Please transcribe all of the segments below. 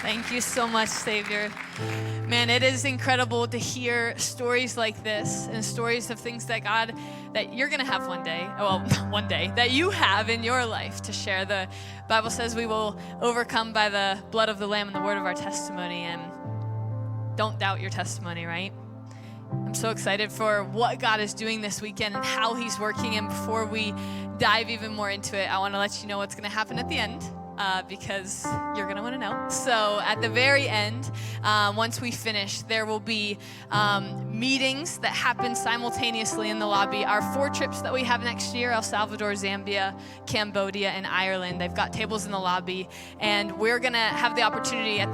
Thank you so much, Savior. Man, it is incredible to hear stories like this and stories of things that God, that you're going to have one day, well, one day, that you have in your life to share. The Bible says we will overcome by the blood of the Lamb and the word of our testimony, and don't doubt your testimony, right? I'm so excited for what God is doing this weekend and how he's working. And before we dive even more into it, I want to let you know what's going to happen at the end. Because you're going to want to know. So at the very end, once we finish, there will be meetings that happen simultaneously in the lobby. Our 4 trips that we have next year, El Salvador, Zambia, Cambodia, and Ireland, they've got tables in the lobby. And we're going to have the opportunity at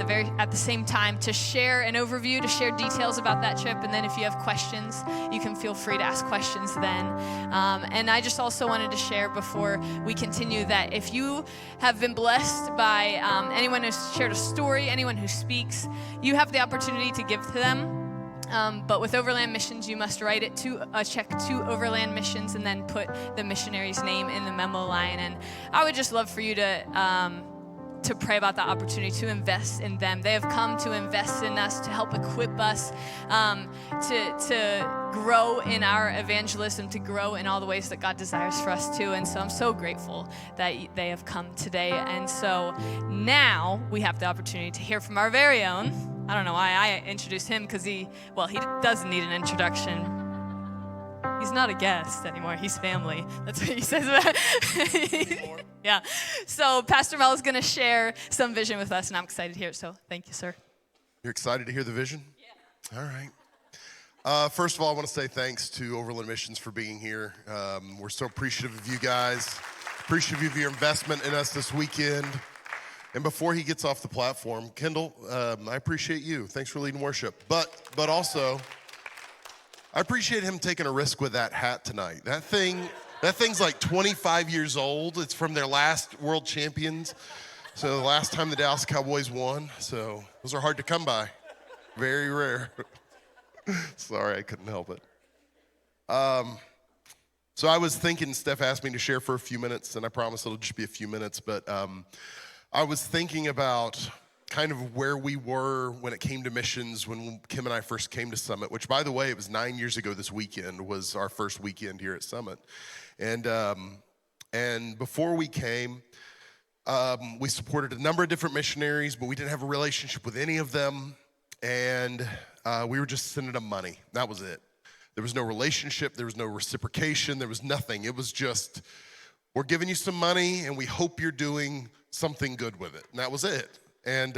the same time to share an overview, to share details about that trip. And then if you have questions, you can feel free to ask questions then. And I just also wanted to share before we continue that if you have been blessed by anyone who's shared a story, anyone who speaks, you have the opportunity to give to them. But with Overland Missions, you must write it to a check to Overland Missions and then put the missionary's name in the memo line. And I would just love for you to pray about that opportunity to invest in them. They have come to invest in us, to help equip us, to grow in our evangelism, to grow in all the ways that God desires for us to. And so I'm so grateful that they have come today. And so now we have the opportunity to hear from our very own. I don't know why I introduced him, because he doesn't need an introduction. He's not a guest anymore. He's family. That's what he says about it. Yeah. So Pastor Mel is going to share some vision with us, and I'm excited to hear it. So thank you, sir. You're excited to hear the vision? Yeah. All right. First of all, I want to say thanks to Overland Missions for being here. We're so appreciative of you guys, appreciative of your investment in us this weekend. And before he gets off the platform, Kendall, I appreciate you. Thanks for leading worship. But also, I appreciate him taking a risk with that hat tonight. That thing's like 25 years old. It's from their last world champions. So the last time the Dallas Cowboys won. So those are hard to come by. Very rare. Sorry, I couldn't help it. So I was thinking, Steph asked me to share for a few minutes, and I promise it'll just be a few minutes. But I was thinking about kind of where we were when it came to missions when Kim and I first came to Summit, which, by the way, it was 9 years ago this weekend was our first weekend here at Summit. And before we came, we supported a number of different missionaries, but we didn't have a relationship with any of them. And we were just sending them money. That was it. There was no relationship. There was no reciprocation. There was nothing. It was just, we're giving you some money, and we hope you're doing something good with it. And that was it. And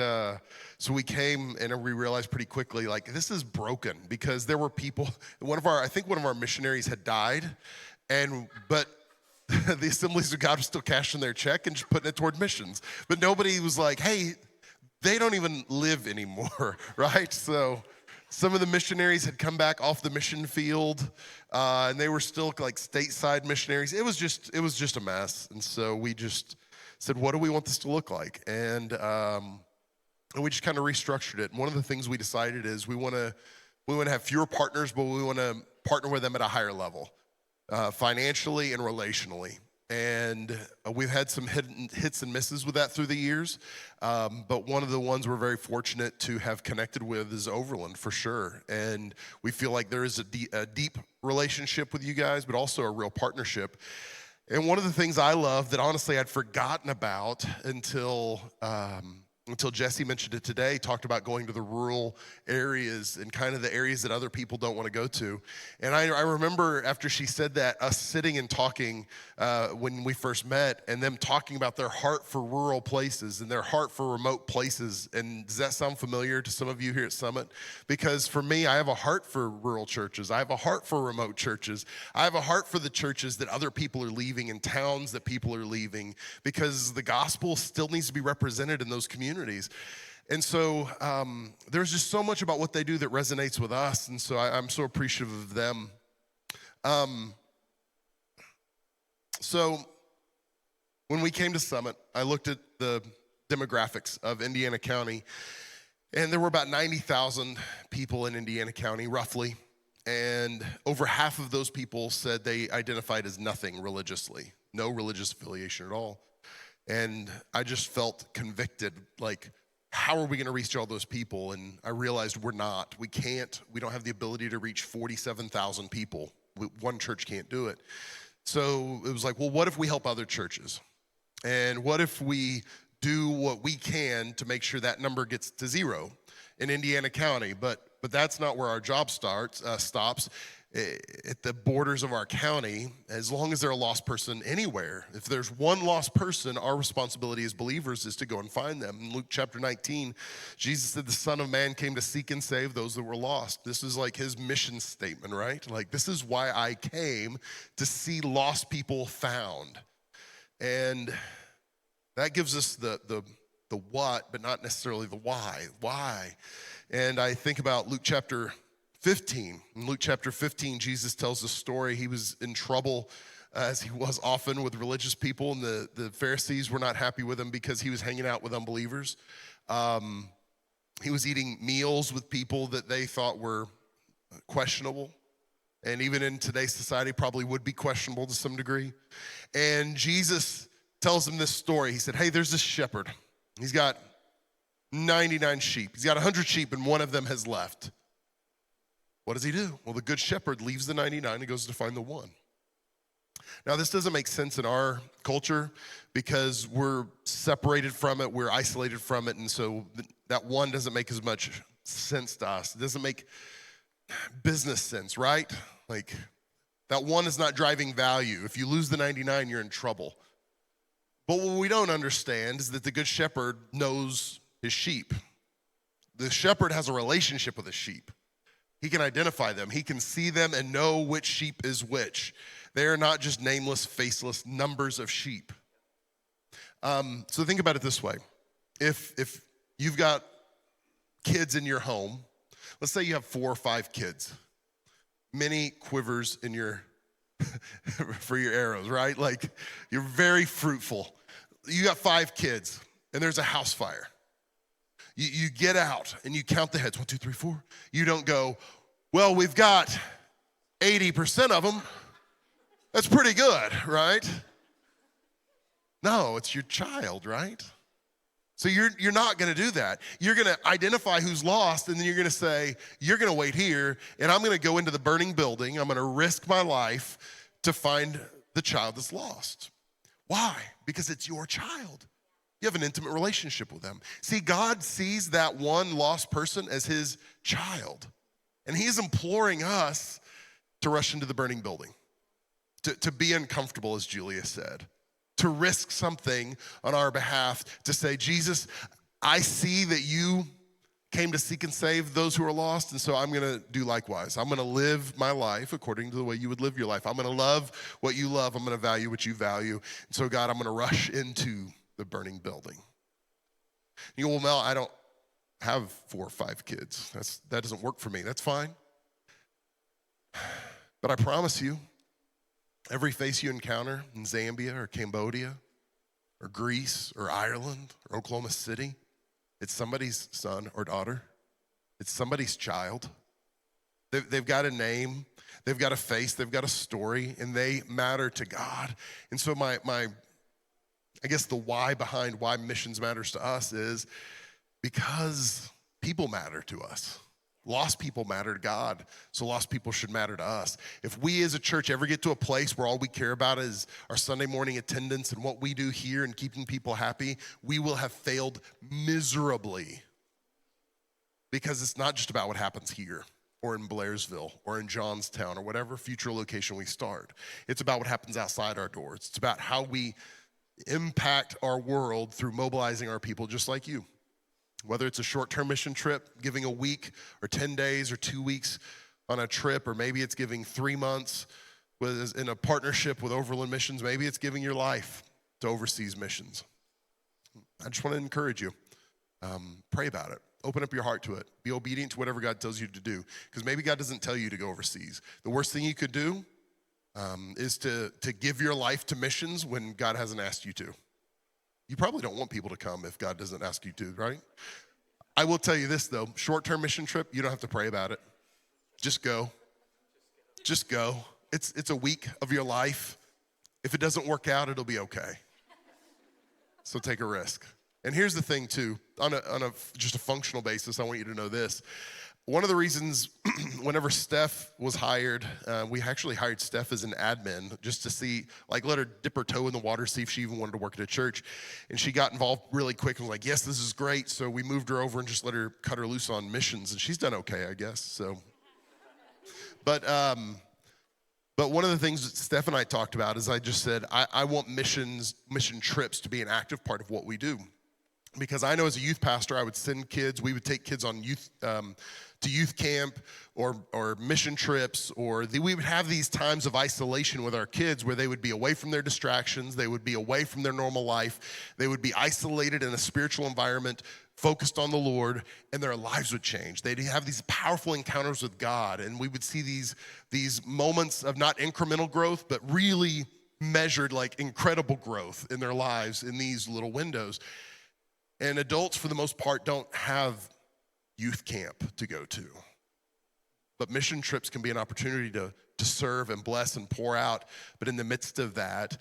so we came, and we realized pretty quickly, like, this is broken, because there were people, I think one of our missionaries had died, but the Assemblies of God was still cashing their check and just putting it toward missions. But nobody was like, hey, they don't even live anymore, right? So some of the missionaries had come back off the mission field, and they were still like stateside missionaries. It was just a mess. And so we just said, what do we want this to look like? And we just kind of restructured it. And one of the things we decided is we want to have fewer partners, but we want to partner with them at a higher level, financially and relationally. And we've had some hits and misses with that through the years. But one of the ones we're very fortunate to have connected with is Overland, for sure. And we feel like there is a deep relationship with you guys, but also a real partnership. And one of the things I love that honestly I'd forgotten about until Jesse mentioned it today, talked about going to the rural areas and kind of the areas that other people don't want to go to. And I remember after she said that, us sitting and talking when we first met, and them talking about their heart for rural places and their heart for remote places. And does that sound familiar to some of you here at Summit? Because for me, I have a heart for rural churches. I have a heart for remote churches. I have a heart for the churches that other people are leaving and towns that people are leaving, because the gospel still needs to be represented in those communities. And so there's just so much about what they do that resonates with us, and so I'm so appreciative of them. So when we came to Summit, I looked at the demographics of Indiana County, and there were about 90,000 people in Indiana County, roughly, and over half of those people said they identified as nothing religiously, no religious affiliation at all. And I just felt convicted, like, how are we going to reach all those people? And I realized we're not. We can't. We don't have the ability to reach 47,000 people. One church can't do it. So it was like, well, what if we help other churches? And what if we do what we can to make sure that number gets to 0 in Indiana County? But that's not where our job stops. At the borders of our county, as long as they're a lost person anywhere. If there's one lost person, our responsibility as believers is to go and find them. In Luke chapter 19, Jesus said the Son of Man came to seek and save those that were lost. This is like his mission statement, right? Like, this is why I came, to see lost people found. And that gives us the what, but not necessarily the why. Why? And I think about Luke chapter 15. In Luke chapter 15, Jesus tells a story. He was in trouble, as he was often with religious people, and the Pharisees were not happy with him because he was hanging out with unbelievers. He was eating meals with people that they thought were questionable, and even in today's society probably would be questionable to some degree. And Jesus tells him this story. He said, hey, there's this shepherd. He's got 99 sheep. He's got 100 sheep, and one of them has left. What does he do? Well, the good shepherd leaves the 99 and goes to find the one. Now, this doesn't make sense in our culture because we're separated from it, we're isolated from it, and so that one doesn't make as much sense to us. It doesn't make business sense, right? Like, that one is not driving value. If you lose the 99, you're in trouble. But what we don't understand is that the good shepherd knows his sheep. The shepherd has a relationship with his sheep. He can identify them. He can see them and know which sheep is which. They are not just nameless, faceless numbers of sheep. So think about it this way. If you've got kids in your home, let's say you have 4 or 5 kids, many quivers in your for your arrows, right? Like, you're very fruitful. You got 5 kids, and there's a house fire. You get out and you count the heads, 1, 2, 3, 4. You don't go, well, we've got 80% of them. That's pretty good, right? No, it's your child, right? So you're not gonna do that. You're gonna identify who's lost, and then you're gonna say, you're gonna wait here, and I'm gonna go into the burning building. I'm gonna risk my life to find the child that's lost. Why? Because it's your child. You have an intimate relationship with them. See, God sees that one lost person as his child. And he's imploring us to rush into the burning building, to be uncomfortable, as Julia said, to risk something on our behalf, to say, Jesus, I see that you came to seek and save those who are lost, and so I'm gonna do likewise. I'm gonna live my life according to the way you would live your life. I'm gonna love what you love. I'm gonna value what you value. And so, God, I'm gonna rush into the burning building. You go, well, Mel, I don't have 4 or 5 kids. That doesn't work for me. That's fine. But I promise you, every face you encounter in Zambia or Cambodia or Greece or Ireland or Oklahoma City, it's somebody's son or daughter. It's somebody's child. They've got a name. They've got a face. They've got a story, and they matter to God. And so my I guess the why behind why missions matters to us is because people matter to us. Lost people matter to God, so lost people should matter to us. If we as a church ever get to a place where all we care about is our Sunday morning attendance and what we do here and keeping people happy, we will have failed miserably, because it's not just about what happens here or in Blairsville or in Johnstown or whatever future location we start. It's about what happens outside our doors. It's about how we impact our world through mobilizing our people just like you. Whether it's a short-term mission trip, giving a week or 10 days or 2 weeks on a trip, or maybe it's giving 3 months in a partnership with Overland Missions. Maybe it's giving your life to overseas missions. I just want to encourage you. Pray about it. Open up your heart to it. Be obedient to whatever God tells you to do, because maybe God doesn't tell you to go overseas. The worst thing you could do is to give your life to missions when God hasn't asked you to. You probably don't want people to come if God doesn't ask you to, right? I will tell you this, though. Short-term mission trip, you don't have to pray about it. Just go. Just go. It's a week of your life. If it doesn't work out, it'll be okay. So take a risk. And here's the thing too, on a just a functional basis, I want you to know this. One of the reasons, whenever Steph was hired, we actually hired Steph as an admin just to see, like, let her dip her toe in the water, see if she even wanted to work at a church. And she got involved really quick and was like, yes, this is great. So we moved her over and just let her cut her loose on missions. And she's done okay, I guess. So, but one of the things that Steph and I talked about is I just said, I want mission trips to be an active part of what we do. Because I know as a youth pastor, I would send kids, we would take kids on to youth camp or mission trips, or we would have these times of isolation with our kids where they would be away from their distractions, they would be away from their normal life, they would be isolated in a spiritual environment, focused on the Lord, and their lives would change. They'd have these powerful encounters with God, and we would see these moments of not incremental growth, but really measured, like, incredible growth in their lives in these little windows. And adults, for the most part, don't have youth camp to go to. But mission trips can be an opportunity to serve and bless and pour out. But in the midst of that,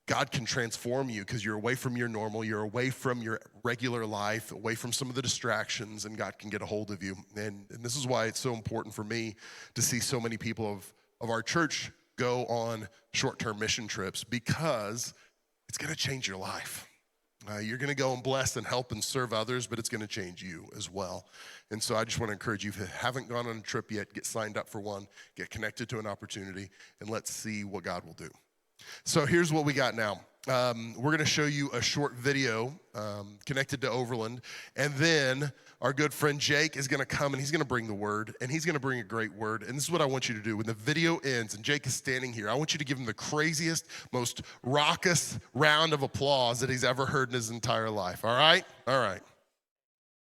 God can transform you because you're away from your normal, you're away from your regular life, away from some of the distractions, and God can get a hold of you. And this is why it's so important for me to see so many people of our church go on short-term mission trips, because it's going to change your life. You're going to go and bless and help and serve others, but it's going to change you as well. And so I just want to encourage you, if you haven't gone on a trip yet, get signed up for one, get connected to an opportunity, and let's see what God will do. So here's what we got now. We're going to show you a short video connected to Overland, and then our good friend Jake is going to come and he's going to bring the word, and he's going to bring a great word. And this is what I want you to do. When the video ends and Jake is standing here, I want you to give him the craziest, most raucous round of applause that he's ever heard in his entire life. All right? All right.